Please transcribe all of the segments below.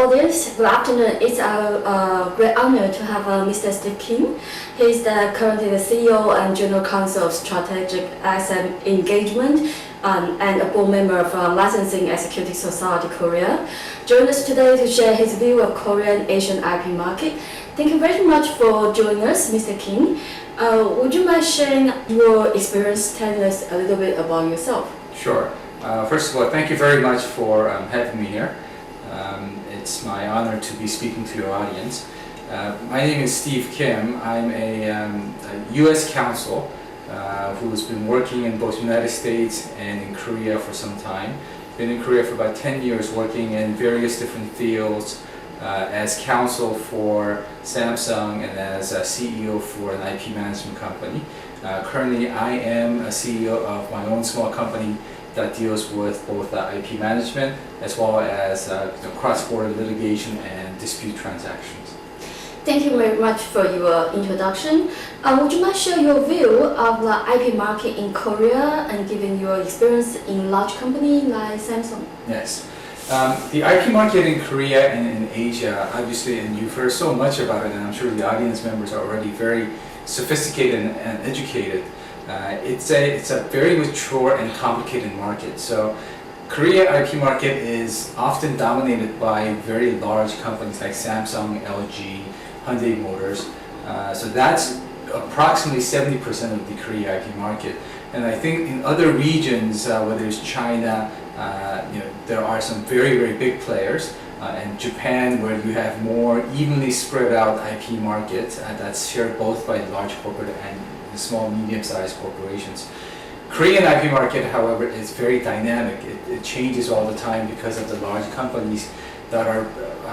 audience, good afternoon. It's our great honor to have Mr. Steve Kim. He's currently the CEO and General Counsel of Strategic Asset Engagement and a board member of Licensing Executive Society Korea. Join us today to share his view of Korean Asian IP market. Thank you very much for joining us, Mr. Kim. Would you mind sharing your experience, telling us a little bit about yourself? Sure. First of all, thank you very much for having me here. It's my honor to be speaking to your audience. My name is Steve Kim. I'm a U.S. counsel who's been working in both United States and in Korea for some time. Been in Korea for about 10 years working in various different fields as counsel for Samsung and as a CEO for an IP management company. Currently, I am a CEO of my own small company that deals with both IP management as well as cross-border litigation and dispute transactions. Thank you very much for your introduction. Would you mind share your view of the IP market in Korea and given your experience in large company like Samsung? Yes. The IP market in Korea and in Asia, obviously, and you've heard so much about it, and I'm sure the audience members are already very sophisticated and educated. It's a very mature and complicated market. So Korea IP market is often dominated by very large companies like Samsung, LG, Hyundai Motors. So that's approximately 70% of the Korea IP market. And I think in other regions, whether it's China, there are some very, very big players. And Japan, where you have more evenly spread out IP market that's shared both by large corporate and small, medium-sized corporations. Korean IP market, however, is very dynamic. It changes all the time because of the large companies that are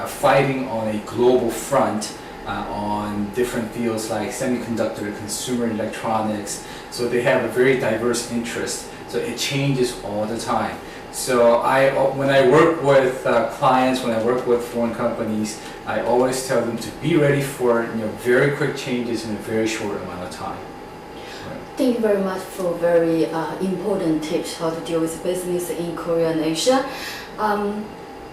fighting on a global front on different fields like semiconductor, consumer electronics. So they have a very diverse interest. So it changes all the time. So when I work with clients, when I work with foreign companies, I always tell them to be ready for very quick changes in a very short amount of time. Thank you very much for very important tips how to deal with business in Korea and Asia.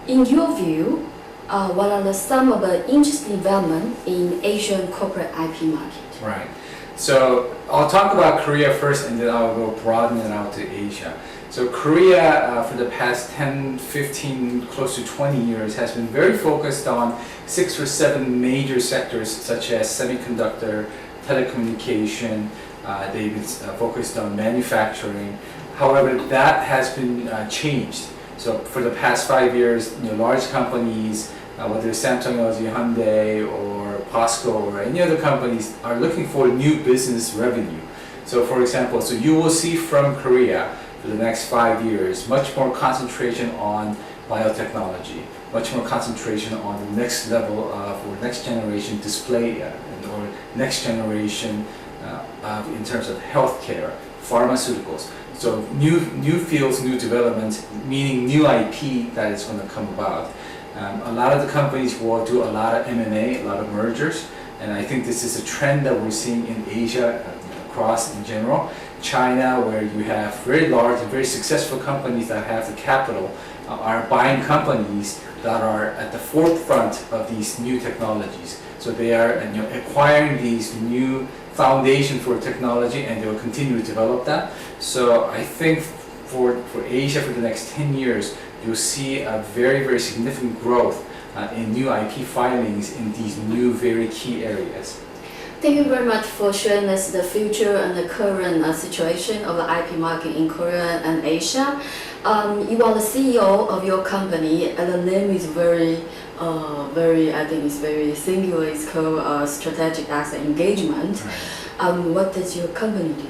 In your view, what are some of the interesting developments in Asian corporate IP market? Right. So I'll talk about Korea first, and then I'll go broaden it out to Asia. So Korea, for the past 10, 15, close to 20 years, has been very focused on 6 or 7 major sectors such as semiconductor, telecommunication. They've been focused on manufacturing. However, that has been changed. So for the past 5 years, large companies, whether it's Samsung, LG, Hyundai, or POSCO, or any other companies, are looking for new business revenue. So for example, so you will see from Korea for the next 5 years, much more concentration on biotechnology, much more concentration on the next level of, or next generation display, or next generation in terms of healthcare, pharmaceuticals. So new fields, new developments, meaning new IP that is going to come about. A lot of the companies will do a lot of M&A, a lot of mergers, and I think this is a trend that we're seeing in Asia across in general. China, where you have very large and very successful companies that have the capital, are buying companies that are at the forefront of these new technologies. So they are acquiring these new foundation for technology, and they will continue to develop that. So I think for Asia for the next 10 years, you'll see a very, very significant growth in new IP filings in these new very key areas. Thank you very much for sharing us the future and the current situation of the IP market in Korea and Asia. You are the CEO of your company, and the name is I think it's very singular. It's called Strategic Asset Engagement. Right. What does your company do?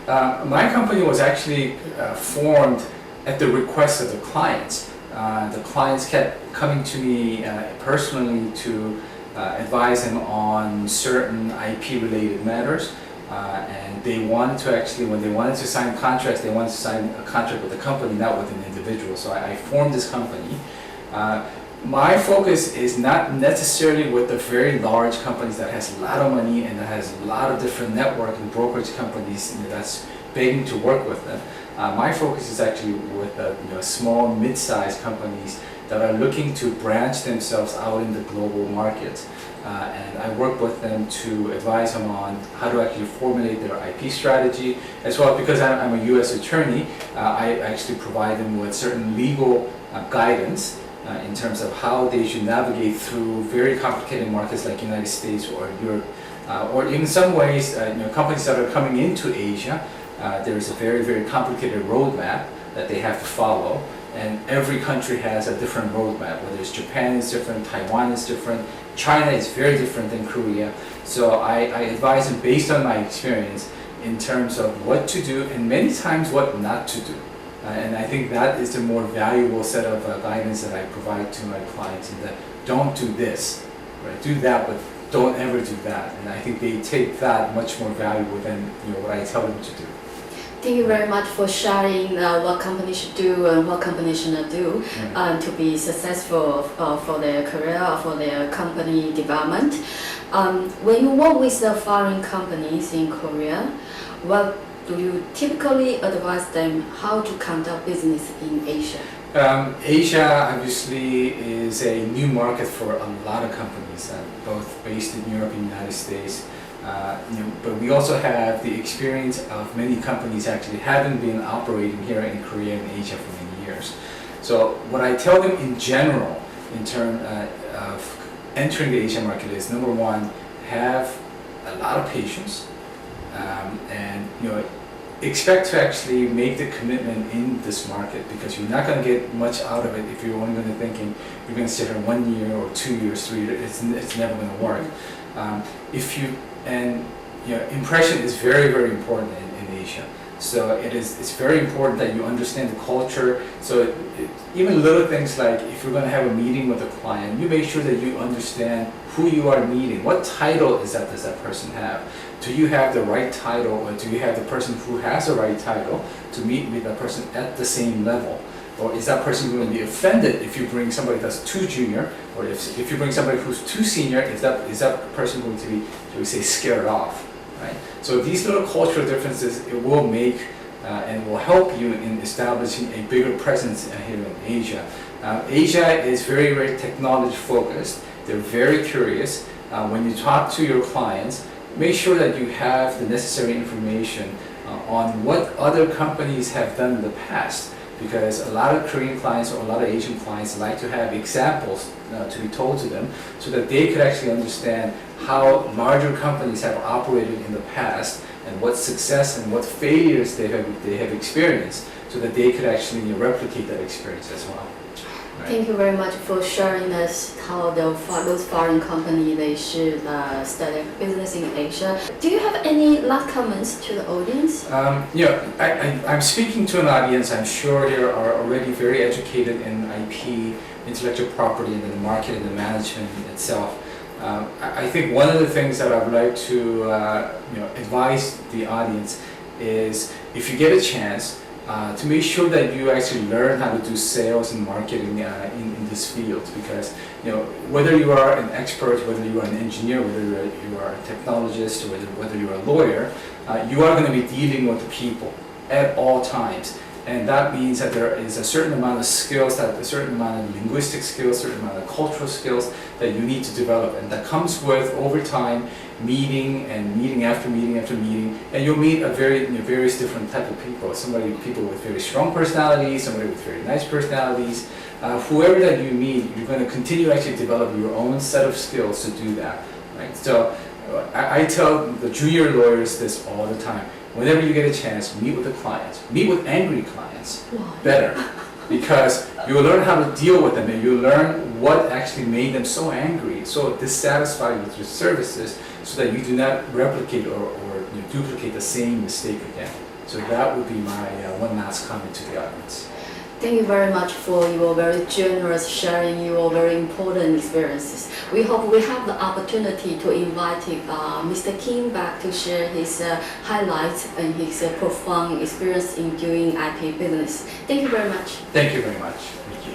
My company was actually formed at the request of the clients. The clients kept coming to me personally to advise them on certain IP-related matters, and they wanted to actually, when they wanted to sign contracts, they wanted to sign a contract with a company, not with an individual. So I formed this company. My focus is not necessarily with the very large companies that has a lot of money and that has a lot of different network and brokerage companies that's begging to work with them. My focus is actually with small, mid-sized companies that are looking to branch themselves out in the global market. And I work with them to advise them on how to actually formulate their IP strategy, as well. Because I'm a U.S. attorney, I actually provide them with certain legal guidance in terms of how they should navigate through very complicated markets like United States or Europe, or in some ways, companies that are coming into Asia. There is a very, very complicated roadmap that they have to follow, and every country has a different roadmap. Whether it's Japan is different, Taiwan is different, China is very different than Korea. So I advise them based on my experience in terms of what to do and many times what not to do. And I think that is the more valuable set of guidance that I provide to my clients, in that don't do this, right? Do that, but don't ever do that. And I think they take that much more valuable than what I tell them to do. Thank you very much for sharing what companies should do and what companies should not do to be successful for their career or for their company development. When you work with the foreign companies in Korea, what do you typically advise them how to conduct business in Asia? Asia obviously is a new market for a lot of companies, both based in Europe and the United States. But we also have the experience of many companies actually having been operating here in Korea and Asia for many years. So what I tell them in general in terms of entering the Asian market is, number one, have a lot of patience, and expect to actually make the commitment in this market, because you're not going to get much out of it if you're only going to thinking you're going to sit here 1 year or 2 years, 3 years. It's never going to work. Impression is very, very important in Asia. So it's very important that you understand the culture. So even little things like, if you're going to have a meeting with a client, you make sure that you understand who you are meeting. What title does that person have? Do you have the right title, or do you have the person who has the right title to meet with that person at the same level? Or is that person going to be offended if you bring somebody that's too junior, or if you bring somebody who's too senior, is that person going to be, shall we say, scared off, right? So these little cultural differences, it will make and will help you in establishing a bigger presence here in Asia. Asia is very, very technology focused. They're very curious. When you talk to your clients, make sure that you have the necessary information on what other companies have done in the past. Because a lot of Korean clients or a lot of Asian clients like to have examples to be told to them, so that they could actually understand how larger companies have operated in the past, and what success and what failures they have experienced, so that they could actually replicate that experience as well. Right. Thank you very much for sharing us how those foreign companies they should study business in Asia. Do you have any last comments to the audience? I'm speaking to an audience I'm sure they are already very educated in IP, intellectual property, and the market and the management itself. I think one of the things that I would like to advise the audience is, if you get a chance, to make sure that you actually learn how to do sales and marketing in this field, because whether you are an expert, whether you are an engineer, whether you are a technologist, or whether you are a lawyer, you are going to be dealing with people at all times. And that means that there is a certain amount of skills, a certain amount of linguistic skills, a certain amount of cultural skills that you need to develop, and that comes with, over time, meeting after meeting after meeting, and you'll meet various different type of people. People with very strong personalities, somebody with very nice personalities. Whoever that you meet, you're going to continue to actually develop your own set of skills to do that. Right? So I tell the junior lawyers this all the time. Whenever you get a chance, meet with the clients. Meet with angry clients. Better. Because you will learn how to deal with them, and you learn what actually made them so angry, so dissatisfied with your services, so that you do not replicate or duplicate the same mistake again. So that would be my one last comment to the audience. Thank you very much for your very generous sharing your very important experiences. We hope we have the opportunity to invite Mr. Kim back to share his highlights and his profound experience in doing IP business. Thank you very much. Thank you very much. Thank you.